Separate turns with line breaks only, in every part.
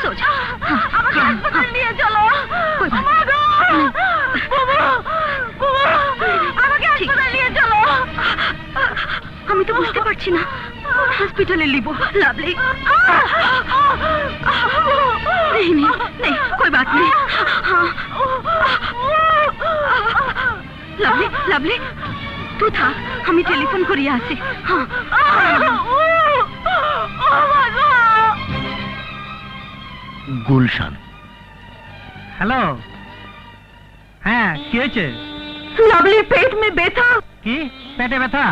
সোজা আমাকে হাসপাতালে নিয়ে চলো। আমাকে হাসপাতালে নিয়ে চলো। আমি তো বুঝতে পারছি না हॉस्पिटल लिबो। लवली नहीं नहीं नहीं कोई बात नहीं। हाँ लवली लवली तू था हमें टेलीफोन करिए आसे। हाँ
गुलशन
हेलो हाँ কি হয়েছে?
लवली पेट में ব্যথা।
কি পেটে ব্যথা?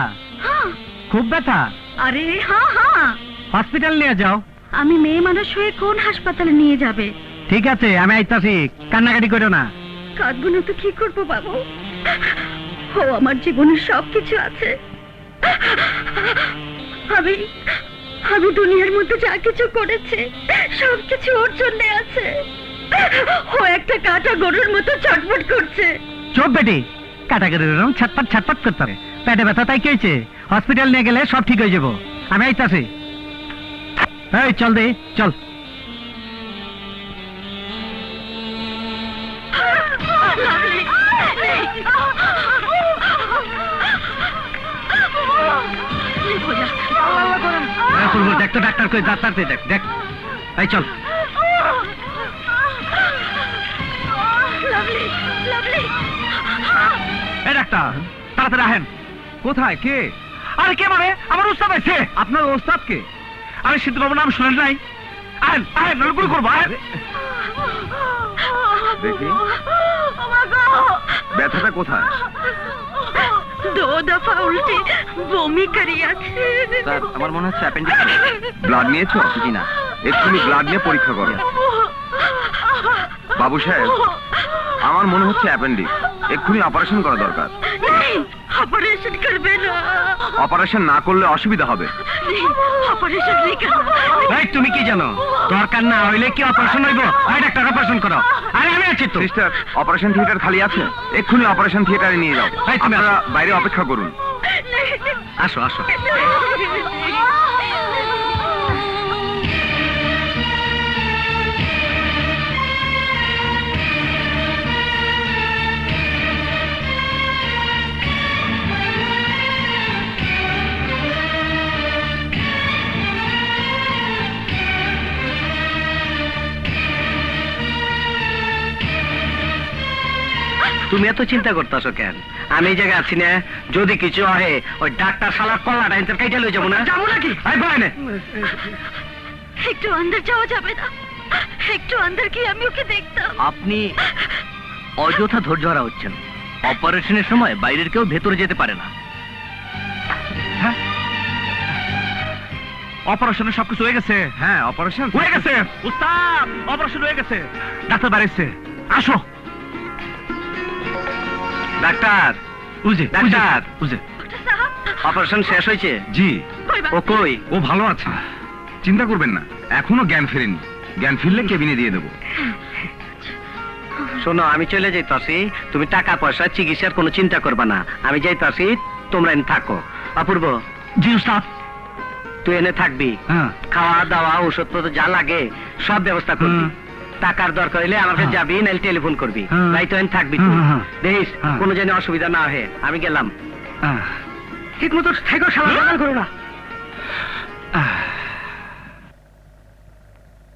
हाँ
খুব ব্যথা?
আরে হ্যাঁ হ্যাঁ
হসপিটাল নিয়ে যাও।
আমি মেয়ে মানুষ হয়ে কোন হাসপাতালে নিয়ে যাবে?
ঠিক আছে আমি আইতাছি, কান্নাকাটি করো না।
কাঁদবো না তো কি করবো বাবু? ও আমার জীবনের সবকিছু আছে। আমি আমি দুনিয়ার মধ্যে যা কিছু করেছি সবকিছু ওর জন্য আছে। ও একটা কাটা গরুর মতো ছটফট করছে।
চুপ বেটি, কাটাকাটি এরকম ছটফট ছটফট করতে হবে। পেটে ব্যথা তাই কি হয়েছে? হসপিটাল নিয়ে গেলে সব ঠিক হয়ে যাবো। আমি আইতাছি। এই চল দে চল। দেখ তো ডাক্তার কই, ডাক্তার দেখ দেখ। এই চল। এই ডাক্তার তাড়াতাড়ি আহেন।
কোথায় কে?
আরে কে মানে? আমার ওস্তাদ আছে।
আপনার ওস্তাদ কে?
আরে সিদ্ধু বাবুর নাম শুনেন নাই? আহেন আহেন নলগুলো করবো। আহেন
দেখি ব্যথাটা কোথায়?
दो दफा उल्टी বমি করিয়াছে।
স্যার আমার মনে হচ্ছে অ্যাপেন্ডিক্স। ব্লাড নিয়েছো? জি না। এক্ষুনি ব্লাড নিয়ে পরীক্ষা করো। বাবু সাহেব আমার মনে হচ্ছে অ্যাপেন্ডিক্স, এক্ষুনি অপারেশন করা দরকার।
অপারেশন করবে না।
অপারেশন না করলে অসুবিধা হবে।
অপারেশন नहीं करना।
এই তুমি কি জানো দরকার না হইলে কি অপারেশন হইব? এই ডাক্তার অপারেশন করো। আরে আমি আছি তো।
সিস্টার অপারেশন থিয়েটার খালি আছে, এক্ষুনি অপারেশন থিয়েটারে নিয়ে যাও।
এই তুমি
আপনারা বাইরে অপেক্ষা করুন।
আসো আসো। তুমি এত চিন্তা করতেছো কেন? আমি এই জায়গায় আছি না, যদি কিছু হয় ওই ডাক্তার শালার কল্লাটা ইন্টার কাইটা লই যাবো না? যাবো নাকি? আই বয় না।
একটু अंदर যাওয়া যাবে না? একটু अंदर কি আমি ওকে দেখতাম।
আপনি অযথা ধৈর্য হারা হচ্ছেন। অপারেশনের সময় বাইরের কেউ ভেতরে যেতে পারে না।
হ্যাঁ অপারেশনের সবকিছু হয়ে গেছে?
হ্যাঁ অপারেশন
হয়ে গেছে উস্তাদ, অপারেশন হয়ে গেছে। ডাক্তার বাড়িছে, আসো।
ডাক্তার
বুঝে
ডাক্তার
বুঝে
অপারেশন শেষ হয়েছে?
জি।
ও কই?
ও ভালো আছে,
চিন্তা করবেন না, এখনো জ্ঞান ফেরেনি। জ্ঞান ফিরলে কেবিনে দিয়ে দেবো।
শোনো আমি চলে যাইতাছি, তুমি টাকা পয়সা চিকিৎসার কোনো চিন্তা করবা না। আমি যাইতাছি, তোমরা এনে থাকো। অপূর্ব
জি উস্তাদ।
তুই এনে থাকবি,
হ্যাঁ
খাওয়া দাওয়া ওষুধ তো যা লাগে সব ব্যবস্থা করবি। টাকার দরকার হইলে আমার কাছে যাবি, নাইলে টেলিফোন করবি। তাই তো এনে থাকবি তুই। দেখিস কোনো যেন অসুবিধা না হয়। আমি গেলাম।
ঠিক মতো থাকো, সারা করো না।